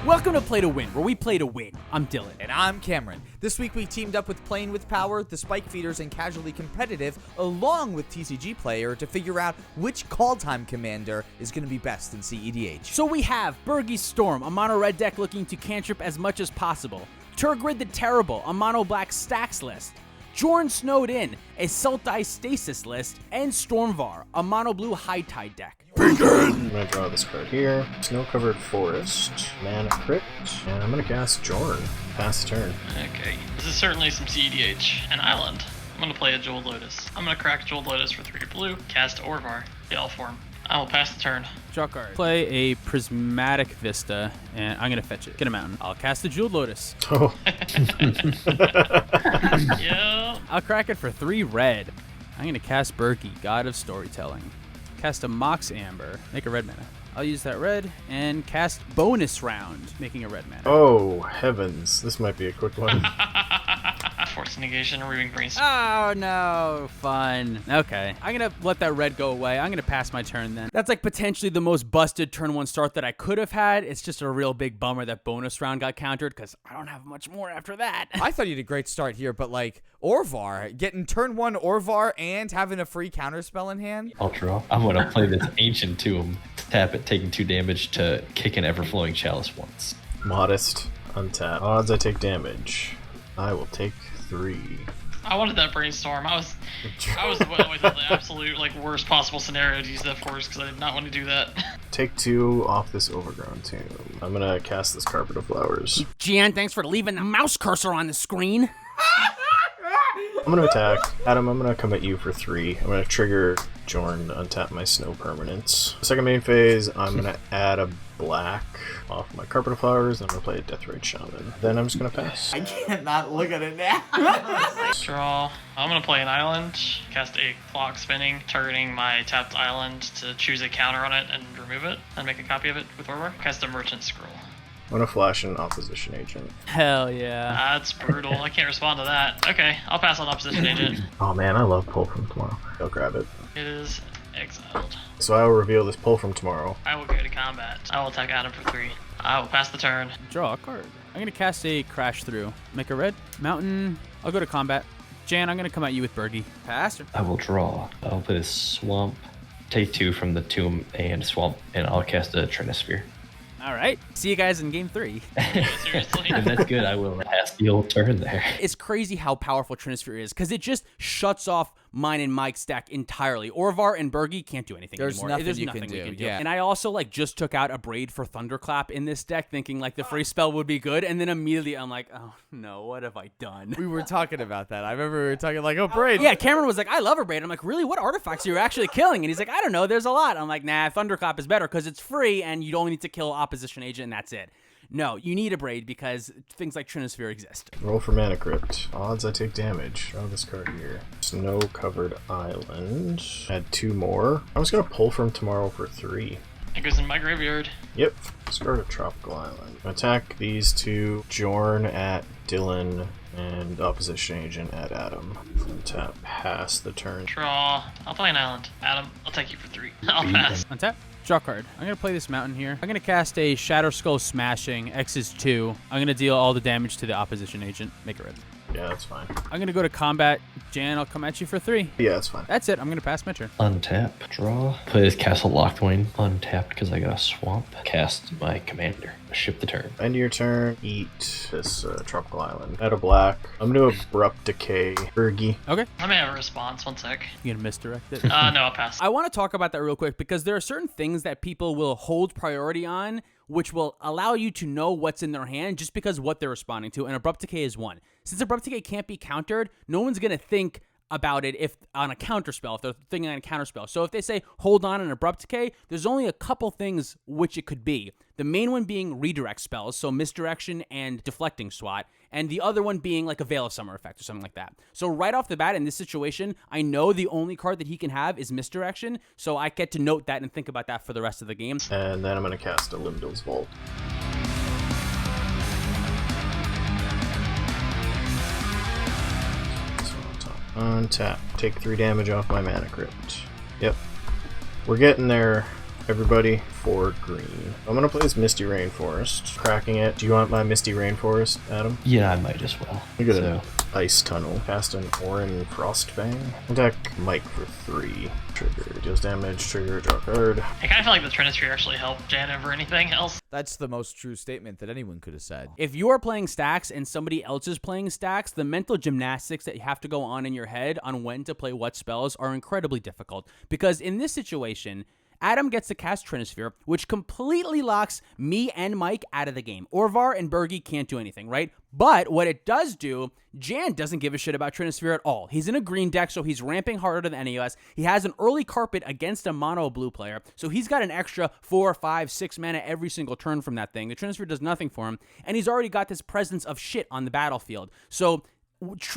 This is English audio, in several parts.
Welcome to Play to Win, where we play to win. I'm Dylan. And I'm Cameron. This week we teamed up with Playing with Power, the Spike Feeders, and Casually Competitive, along with TCG Player, to figure out which Kaldheim commander is going to be best in cEDH. So we have Birgi Storm, a mono red deck looking to cantrip as much as possible. Turgrid the Terrible, a mono black stacks list. Jorn Snowed In, a Sultai Stasis list, and Stormvar, a mono blue high tide deck. I'm going to draw this card here. Snow-covered forest, mana crypt, and I'm going to cast Jorn. Pass the turn. Okay, this is certainly some cEDH. An island. I'm going to play a Jeweled Lotus. I'm going to crack Jeweled Lotus for 3 blue, cast Orvar, Gale form. I will pass the turn. Draw card. Play a Prismatic Vista, and I'm going to fetch it. Get a mountain. I'll cast the Jeweled Lotus. Oh. Yeah. I'll crack it for 3 red. I'm going to cast Birgi, God of Storytelling. Cast a Mox Amber, make a red mana. I'll use that red and cast Bonus Round, making a red mana. Oh, heavens. This might be a quick one. Force negation, removing brainstorm. Oh no, fun. Okay, I'm gonna let that red go away. I'm gonna pass my turn then. That's like potentially the most busted turn 1 start that I could have had. It's just a real big bummer that Bonus Round got countered because I don't have much more after that. I thought you did a great start here, but like Orvar, getting turn 1 Orvar and having a free counterspell in hand. I'll draw. I'm going to play this Ancient Tomb, tap it, taking 2 damage to kick an Everflowing Chalice once. Modest, untap. Odds I take damage. I will take 3. I wanted that brainstorm. I was well with the absolute worst possible scenario to use that force because I did not want to do that. Take 2 off this Overgrown Tomb. I'm going to cast this Carpet of Flowers. Gian, thanks for leaving the mouse cursor on the screen. I'm going to attack. Adam, I'm going to come at you for 3. I'm going to trigger Jorn to untap my snow permanents. Second main phase, I'm going to add a black off my Carpet of Flowers. I'm going to play a Deathrite Shaman. Then I'm just going to pass. I can't not look at it now. Draw. I'm going to play an island, cast a clock spinning, targeting my tapped island to choose a counter on it and remove it, and make a copy of it with Orvar. Cast a Merchant Scroll. I'm going to flash an Opposition Agent. Hell yeah. That's brutal. I can't respond to that. Okay, I'll pass on Opposition Agent. Oh man, I love Pull from Tomorrow. I'll grab it. It is exiled. So I will reveal this Pull from Tomorrow. I will go to combat. I will attack Adam for 3. I will pass the turn. Draw a card. I'm gonna cast a Crash Through. Make a red. Mountain. I'll go to combat. Jan, I'm gonna come at you with Birgi. Pass. I will draw. I'll play this Swamp, take 2 from the Tomb and Swamp, and I'll cast a Trinisphere. All right. See you guys in game 3. Seriously. If that's good, I will pass the old turn there. It's crazy how powerful Trinisphere is because it just shuts off mine and Mike's stack entirely. Orvar and Birgi can't do anything There's anymore. nothing you can do, yeah. And I also just took out a Braid for Thunderclap in this deck thinking the free spell would be good. And then immediately I'm like, oh no, what have I done? We were talking about that. I remember we were talking oh, Braid. Yeah, Cameron was like, I love a Braid. I'm like, really? What artifacts are you actually killing? And he's like, I don't know. There's a lot. I'm like, nah, Thunderclap is better because it's free and you only need to kill Opposition Agent and that's it. No, you need a Braid because things like Trinisphere exist. Roll for Mana Crypt. Odds I take damage. Draw this card here. Snow-covered island. Add 2 more. I'm just going to Pull from Tomorrow for 3. It goes in my graveyard. Yep. Discard a Tropical Island. Attack these 2. Jorn at Dylan and Opposition Agent at Adam. Untap. Pass the turn. Draw. I'll play an island. Adam, I'll take you for 3. I'll pass. Untap. Draw card. I'm going to play this mountain here. I'm going to cast a Shatter Skull Smashing. X is 2. I'm going to deal all the damage to the Opposition Agent. Make a red. Yeah, that's fine. I'm going to go to combat. Jan, I'll come at you for 3. Yeah, that's fine. That's it. I'm going to pass my turn. Untap, draw. Play this Castle Lockthwain. Untapped because I got a Swamp. Cast my Commander. Ship the turn. End of your turn. Eat this Tropical Island. Add a black. I'm going to Abrupt Decay. Birgi. Okay. Let me have a response. 1 sec. You going to misdirect it? No, I'll pass. I want to talk about that real quick because there are certain things that people will hold priority on which will allow you to know what's in their hand just because what they're responding to, and Abrupt Decay is one. Since Abrupt Decay can't be countered, no one's going to think about it if on a counterspell, if they're thinking on a counterspell. So if they say, hold on an Abrupt Decay, there's only a couple things which it could be. The main one being redirect spells, so Misdirection and Deflecting Swat, and the other one being a Veil of Summer effect or something like that. So right off the bat in this situation, I know the only card that he can have is Misdirection, so I get to note that and think about that for the rest of the game. And then I'm going to cast a Limdal's Vault. Untap. Take 3 damage off my Mana Crypt. Yep. We're getting there. everybody 4 green. I'm gonna play this Misty Rainforest, cracking it. Do you want my Misty Rainforest, Adam? Yeah, I might as well. You get an Ice Tunnel. Cast an Orin Frostfang. Attack Mike for 3. Trigger. Deals damage. Trigger. Draw a card. I kind of feel like the Trinisphere actually helped Jan over anything else. That's the most true statement that anyone could have said. If you are playing stacks and somebody else is playing stacks, the mental gymnastics that you have to go on in your head on when to play what spells are incredibly difficult. Because in this situation, Adam gets to cast Trinisphere, which completely locks me and Mike out of the game. Orvar and Bergie can't do anything, right? But what it does do, Jan doesn't give a shit about Trinisphere at all. He's in a green deck, so he's ramping harder than any of us. He has an early carpet against a mono blue player, so he's got an extra 4, 5, 6 mana every single turn from that thing. The Trinisphere does nothing for him, and he's already got this presence of shit on the battlefield. So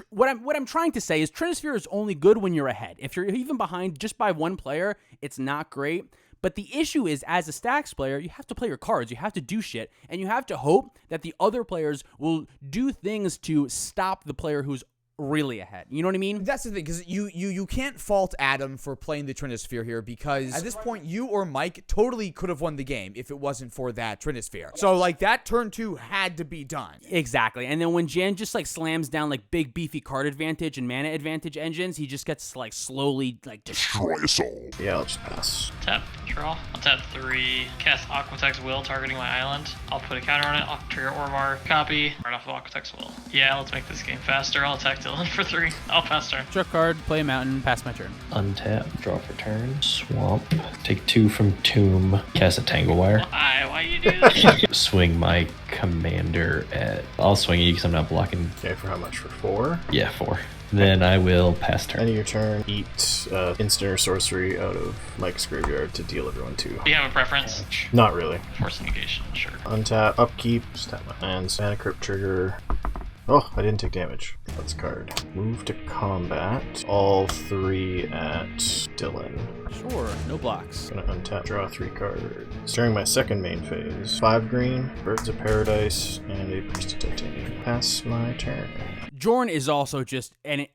what I'm trying to say is Trinisphere is only good when you're ahead. If you're even behind just by one player, it's not great. But the issue is, as a stacks player, you have to play your cards, you have to do shit, and you have to hope that the other players will do things to stop the player who's really ahead. You know what I mean? That's the thing, because you can't fault Adam for playing the Trinisphere here, because at this point, you or Mike totally could have won the game if it wasn't for that Trinisphere. So, like, that turn 2 had to be done. Exactly. And then when Jan just, like, slams down, like, big, beefy card advantage and mana advantage engines, he just gets to, like, slowly, like, destroy us all. Yeah, I'll just pass. Tap, draw. I'll tap 3, cast Aquatex Will, targeting my island. I'll put a counter on it. I'll trigger Orvar, copy, right off of Aquatex Will. Yeah, let's make this game faster. I'll attack Dylan for 3. I'll pass turn. Draw card, play a mountain, pass my turn. Untap, draw for turn, swamp, take 2 from Tomb, cast a Tangle Wire. Why you do this? Swing my commander at... I'll swing you because I'm not blocking. Okay, for how much? For 4? Yeah, 4. Then I will pass turn. End of your turn, eat instant or sorcery out of Mike's graveyard to deal everyone 2. Do you have a preference? Not really. Force negation, sure. Untap, upkeep, just tap my lands, mana crypt trigger. Oh, I didn't take damage. That's card. Move to combat. All 3 at Dylan. Sure, no blocks. Gonna untap, draw 3 cards. During my second main phase, 5 green, Birds of Paradise, and a Priest of Titanium. Pass my turn. Jorn is also just in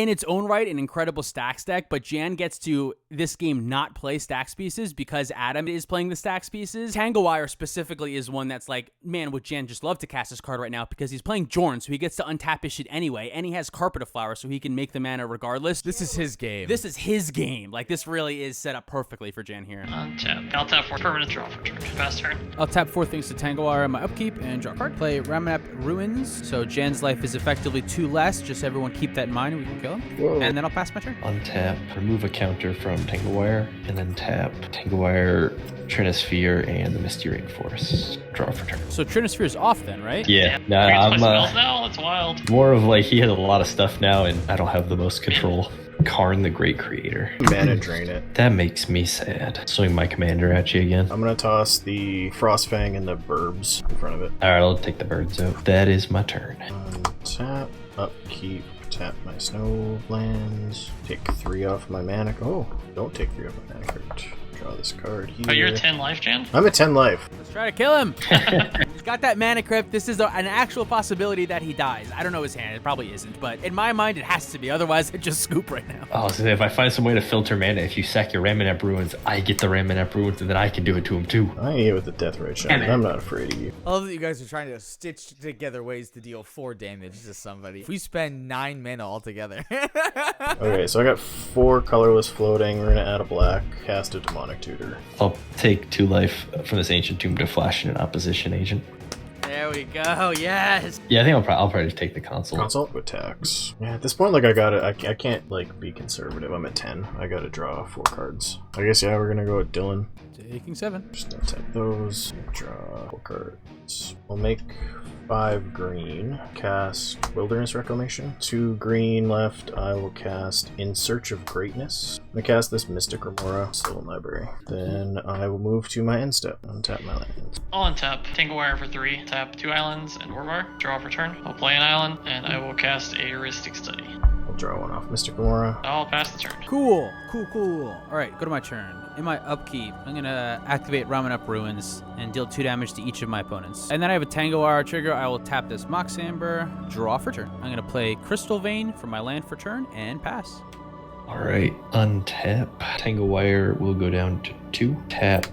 its own right an incredible stacks deck, but Jan gets to this game not play stacks pieces because Adam is playing the stacks pieces. Tangle Wire specifically is one that's like, man, would Jan just love to cast this card right now because he's playing Jorn, so he gets to untap his shit anyway, and he has Carpet of Flowers, so he can make the mana regardless. This is his game. This is his game. Like, this really is set up perfectly for Jan here. Untap. I'll tap 4 permanent draw for turn. Pass turn. I'll tap 4 things to Tangle Wire on my upkeep and draw a card. Play Ramanap Ruins, so Jan's life is effectively 2 less. Just everyone keep that in mind and we can kill him. Whoa. And then I'll pass my turn. Untap, remove a counter from Tangle Wire, and then tap Tangle Wire, Trinisphere, and the Misty Rainforest. Draw for turn. So Trinisphere is off then, right? Yeah. Nah, I'm spells now? That's wild. more of like, he has a lot of stuff now, and I don't have the most control. Karn the Great Creator. Mana drain it. That makes me sad. Swing my commander at you again. I'm gonna toss the Frostfang and the Burbs in front of it. Alright, I'll take the birds out. That is my turn. Tap, upkeep, tap my snow lands, take 3 off my mana. Oh, don't take 3 off my mana card. Draw this card here. Oh, you're at 10 life, Jan? I'm at 10 life. Let's try to kill him. He's got that mana crypt. This is an actual possibility that he dies. I don't know his hand. It probably isn't, but in my mind, it has to be. Otherwise, I'd just scoop right now. Oh, so if I find some way to filter mana, if you sack your Ramanap Ruins, I get the Ramanap Ruins, and then I can do it to him too. I ain't here with the Death Ray Shot. I'm not afraid of you. I love that you guys are trying to stitch together ways to deal 4 damage to somebody. If we spend 9 mana altogether. Okay, so I got 4 colorless floating. We're gonna add a black, cast a Demonic Tutor. I'll take 2 life from this Ancient Tomb to flash in an opposition agent. There we go. Yes. Yeah, I think I'll probably just take the console. Consult attacks. Yeah, at this point, like, I can't, like, be conservative. I'm at 10. I gotta draw 4 cards. I guess, yeah, we're gonna go with Dylan. Taking 7. Just untap those. Draw 4 cards. We'll make 5 green. Cast Wilderness Reclamation. 2 green left. I will cast In Search of Greatness. I'm gonna cast this Mystic Remora, still in library. Then I will move to my end step. Untap my lands. I'll untap Tangle Wire for 3, tap 2 islands and Orvar. Draw for turn. I'll play an island, and I will cast a Heuristic Study. I'll draw 1 off Mystic Remora. I'll pass the turn. Cool. All right, go to my turn. In my upkeep, I'm gonna activate Ramanap Ruins and deal 2 damage to each of my opponents. And then I have a Tangle Wire trigger. I will tap this Mox Amber, draw for turn. I'm gonna play Crystal Vein for my land for turn and pass. All right, untap. Tangle Wire will go down to 2. Tap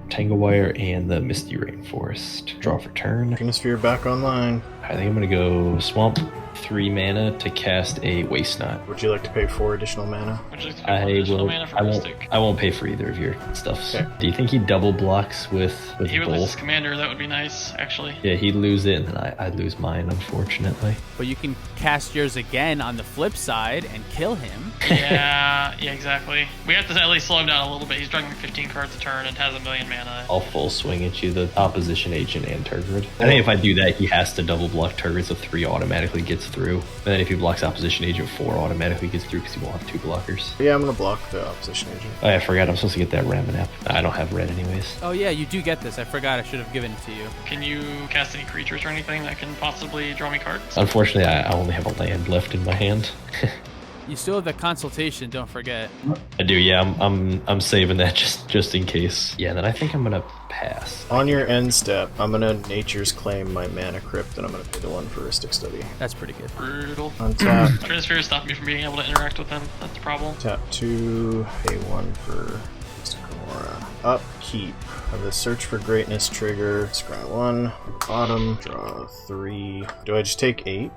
Tangle Wire and the Misty Rainforest. Draw for turn. Chronosphere back online. I think I'm gonna go Swamp, 3 mana to cast a Waste Knot. Would you like to pay 4 additional mana? Would you like to pay 1 additional mana for Mystic? I won't pay for either of your stuffs. Okay. Do you think he double blocks with He would lose both? his commander, that would be nice, actually. Yeah, he'd lose it, and then I'd lose mine, unfortunately. But you can cast yours again on the flip side and kill him. Yeah, exactly. We have to at least slow him down a little bit. He's drawing 15 cards a turn and has 1,000,000 mana. I'll full swing at you, the opposition agent and Turgid. I think if I do that, he has to double block Turgid, so 3 automatically gets through. And then if he blocks opposition agent, 4 automatically gets through because he won't have 2 blockers. Yeah, I'm gonna block the opposition agent. Oh, yeah, I forgot I'm supposed to get that Ramanap. I don't have red anyways. Oh yeah, you do get this. I forgot. I should have given it to you. Can you cast any creatures or anything that can possibly draw me cards? Unfortunately, I only have a land left in my hand. You still have the consultation. Don't forget. I do, yeah. I'm saving that just in case. Yeah, then I think I'm gonna pass. On your end step, I'm gonna Nature's Claim my Mana Crypt, and I'm gonna pay the 1 for Ristic Study. That's pretty good. Brutal. Untap. Trinisphere stopped me from being able to interact with him. That's the problem. Tap 2, pay 1 for Mystic Remora. Upkeep. Have the Search for Greatness trigger. Scry 1. Bottom. Draw 3. Do I just take 8?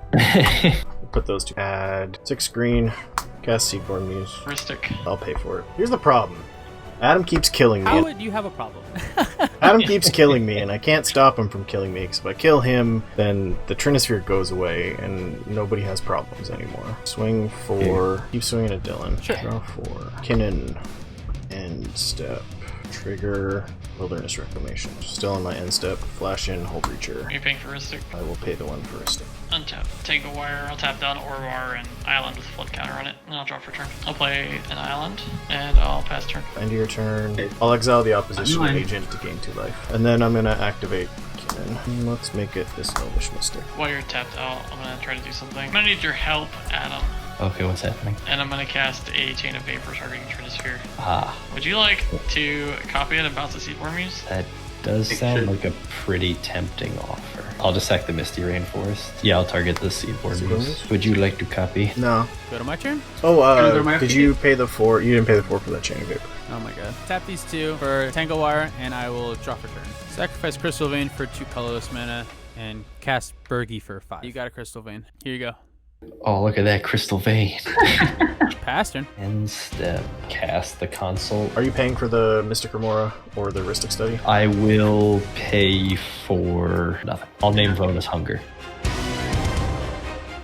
Put those two. Add 6 green. Cast Seaborn Muse. Ristic. I'll pay for it. Here's the problem. Adam keeps killing me. How would you have a problem? Adam keeps killing me, and I can't stop him from killing me, because if I kill him, then the Trinisphere goes away, and nobody has problems anymore. Swing 4. Keep swinging at Dylan. Sure. Draw 4. Kinnan. End step. Trigger. Wilderness Reclamation. Still on my end step. Flash in. Hold Reacher. Are you paying for Ristic? I will pay the 1 for a step. Untap. Tangle Wire. I'll tap down Orvar and Island with flood counter on it, and I'll draw for turn. I'll play an Island, and I'll pass turn. End of your turn. I'll exile the opposition agent to gain 2 life. And then I'm going to activate Kinnan. Let's make it this Elvish Mystic. While you're tapped out, I'm gonna try to do something. I'm gonna need your help, Adam. Okay, what's happening? And I'm gonna cast a Chain of Vapor targeting Trinisphere. Ah, Would you like to copy it and bounce the Seaborn Muse? that does sound like a pretty tempting offer. I'll just sack the Misty Rainforest. Yeah, I'll target the Seaborn Muse. Would you like to copy? No. Go to my turn. Oh, did you pay the 4? You didn't pay the 4 for that Chain of Vapor. Oh my god. Tap these 2 for Tangle Wire, and I will draw for turn. Sacrifice Crystal Vein for 2 colorless mana, and cast Bergie for 5. You got a Crystal Vein. Here you go. Oh, look at that Crystal Vein. Pass turn. Instead, cast the console. Are you paying for the Mystic Remora or the Ristic Study? I will pay for nothing. I'll name Vonus Hunger.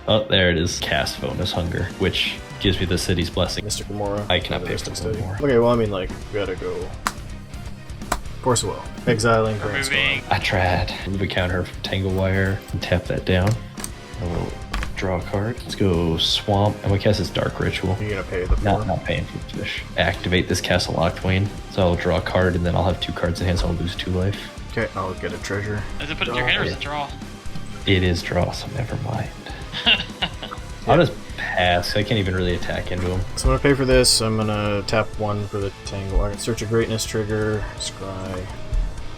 Oh, there it is. Cast Vonus Hunger, which gives me the city's blessing. Mystic Remora. I cannot the pay Ristic for one more. Okay, well, I mean, like, we gotta go. Force of Will. Exiling Grand Storm. Removing. I tried. Move a counter from Tangle Wire and tap that down. I will draw a card. Let's go Swamp. And we cast this Dark Ritual. You're gonna pay the 4? Not paying for the fish. Activate this Castle Lockthwain. So I'll draw a card and then I'll have 2 cards in hand, so I'll lose 2 life. Okay, I'll get a treasure. Is it put it in your hand or is it draw? It is draw, so never mind. I'll just pass. I can't even really attack into him. So I'm gonna pay for this. I'm gonna tap 1 for the Tangle. I can Search a Greatness trigger, scry,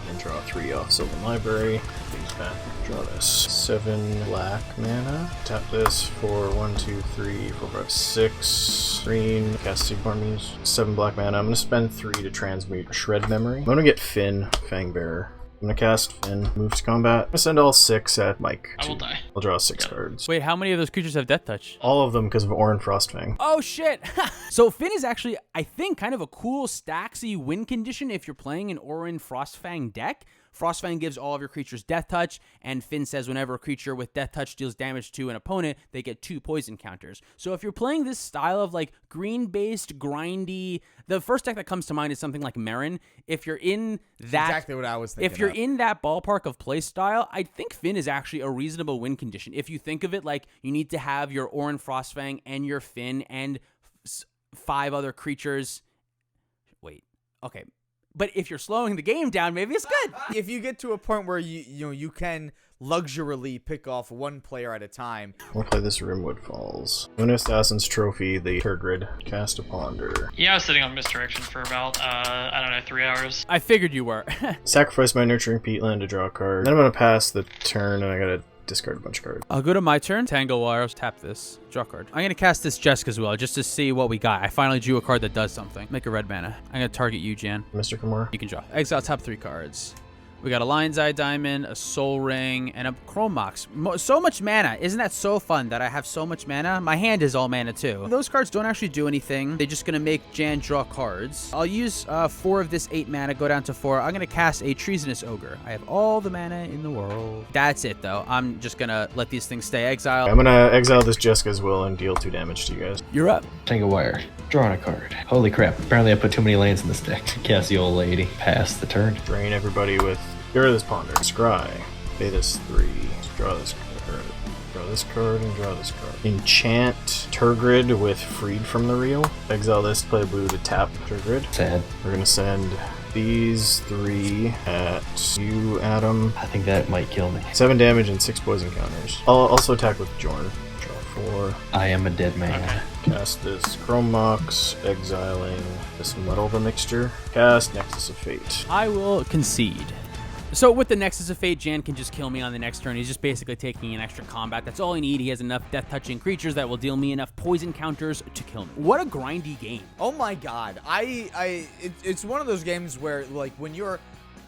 and draw 3 off Sylvan Library. These back. Draw this. 7 black mana. Tap this for 1, 2, 3, 4, 5, 6. Green. Cast Seaborn Muse. 7 black mana. I'm gonna spend 3 to transmute Shred Memory. I'm gonna get Finn, Fangbearer. I'm gonna cast Finn, moves to combat. I'm gonna send all 6 at Mike. I will die. I'll draw 6 cards. Wait, how many of those creatures have Death Touch? All of them because of Orin Frostfang. Oh shit! So Finn is actually, I think, kind of a cool Staxy win condition if you're playing an Orin Frostfang deck. Frostfang gives all of your creatures Death Touch, and Finn says whenever a creature with Death Touch deals damage to an opponent, they get 2 poison counters. So if you're playing this style of like green-based, grindy, the first deck that comes to mind is something like Marin. If you're in that, Exactly what I was thinking. if you're in that ballpark of play style, I think Finn is actually a reasonable win condition. If you think of it like you need to have your Orin Frostfang and your Finn and 5 other creatures. Wait, okay. But if you're slowing the game down, maybe it's good. If you get to a point where you can luxuriously pick off 1 player at a time. We'll play this Rimwood Falls. Moon Assassin's Trophy, the Turgid. Cast a Ponder. Yeah, I was sitting on Misdirection for about, I don't know, 3 hours. I figured you were. Sacrifice my Nurturing Peatland to draw a card. Then I'm gonna pass the turn, and I gotta discard a bunch of cards. I'll go to my turn. Tangle Wires, tap this. Draw a card. I'm going to cast this Jesk as well, just to see what we got. I finally drew a card that does something. Make a red mana. I'm going to target you, Jan. Mr. Kimura. You can draw. Exile top 3 cards. We got a Lion's Eye Diamond, a Soul Ring, and a Chrome Mox. So much mana. Isn't that so fun that I have so much mana? My hand is all mana too. Those cards don't actually do anything. They're just going to make Jan draw cards. I'll use 4 of this 8 mana, go down to 4. I'm going to cast a Treasonous Ogre. I have all the mana in the world. That's it though. I'm just going to let these things stay exiled. I'm going to exile this Jesk as well and deal 2 damage to you guys. You're up. Tangle Wire. Drawing a card. Holy crap. Apparently I put too many lands in this deck. Cast the old lady. Pass the turn. Drain everybody with Hero this Ponder. Scry. Pay this 3. Draw this card. Draw this card and draw this card. Enchant Turgid with Freed from the Reel. Exile this, play blue to tap Turgid. Sad. We're going to send these 3 at you, Adam. I think that might kill me. 7 damage and 6 poison counters. I'll also attack with Jorn. Draw 4. I am a dead man. Okay. Cast this Chrome Mox, exiling this Muddle the Mixture. Cast Nexus of Fate. I will concede. So with the Nexus of Fate, Jan can just kill me on the next turn. He's just basically taking an extra combat. That's all I need. He has enough death-touching creatures that will deal me enough poison counters to kill me. What a grindy game. Oh my god. It's one of those games where, like, when you're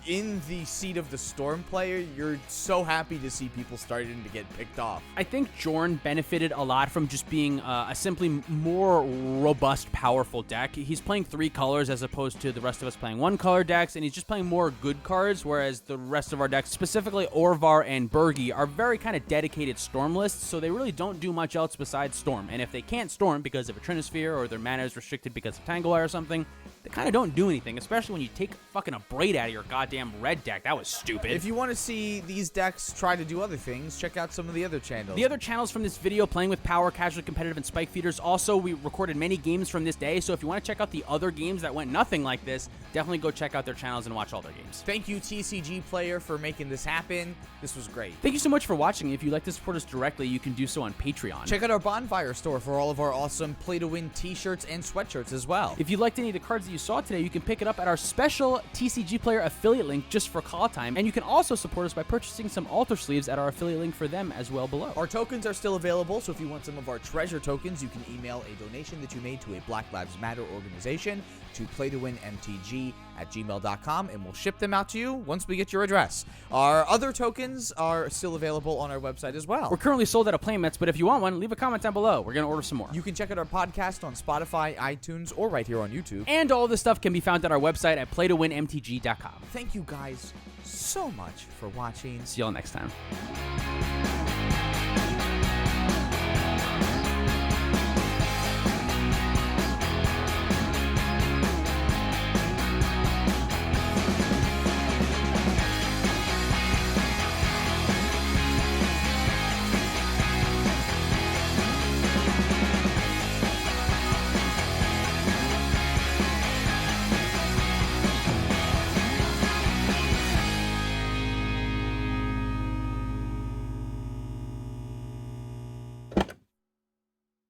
in the seat of the Storm player, you're so happy to see people starting to get picked off. I think Jorn benefited a lot from just being a simply more robust, powerful deck. He's playing 3 colors as opposed to the rest of us playing 1 color decks, and he's just playing more good cards, whereas the rest of our decks, specifically Orvar and Bergi, are very kind of dedicated Storm lists, so they really don't do much else besides Storm. And if they can't Storm because of a Trinisphere or their mana is restricted because of Tanglewire or something, they kind of don't do anything, especially when you take fucking a Braid out of your goddamn red deck. That was stupid. If you want to see these decks try to do other things, check out some of the other channels. The other channels from this video, Playing with Power, Casually Competitive, and Spike Feeders. Also, we recorded many games from this day, so if you want to check out the other games that went nothing like this, definitely go check out their channels and watch all their games. Thank you, TCG Player, for making this happen. This was great. Thank you so much for watching. If you'd like to support us directly, you can do so on Patreon. Check out our Bonfire store for all of our awesome play-to-win t-shirts and sweatshirts as well. If you liked any of the cards that you saw today, you can pick it up at our special TCG Player affiliate link just for call time, and you can also support us by purchasing some altar sleeves at our affiliate link for them as well below. Our tokens are still available, so if you want some of our treasure tokens, you can email a donation that you made to a Black Lives Matter organization to playtowinmtg@gmail.com, and we'll ship them out to you once we get your address. Our other tokens are still available on our website as well. We're currently sold out of playmats, but if you want one, leave a comment down below. We're going to order some more. You can check out our podcast on Spotify, iTunes, or right here on YouTube. And all this stuff can be found at our website at playtowinmtg.com. Thank you guys so much for watching. See y'all next time.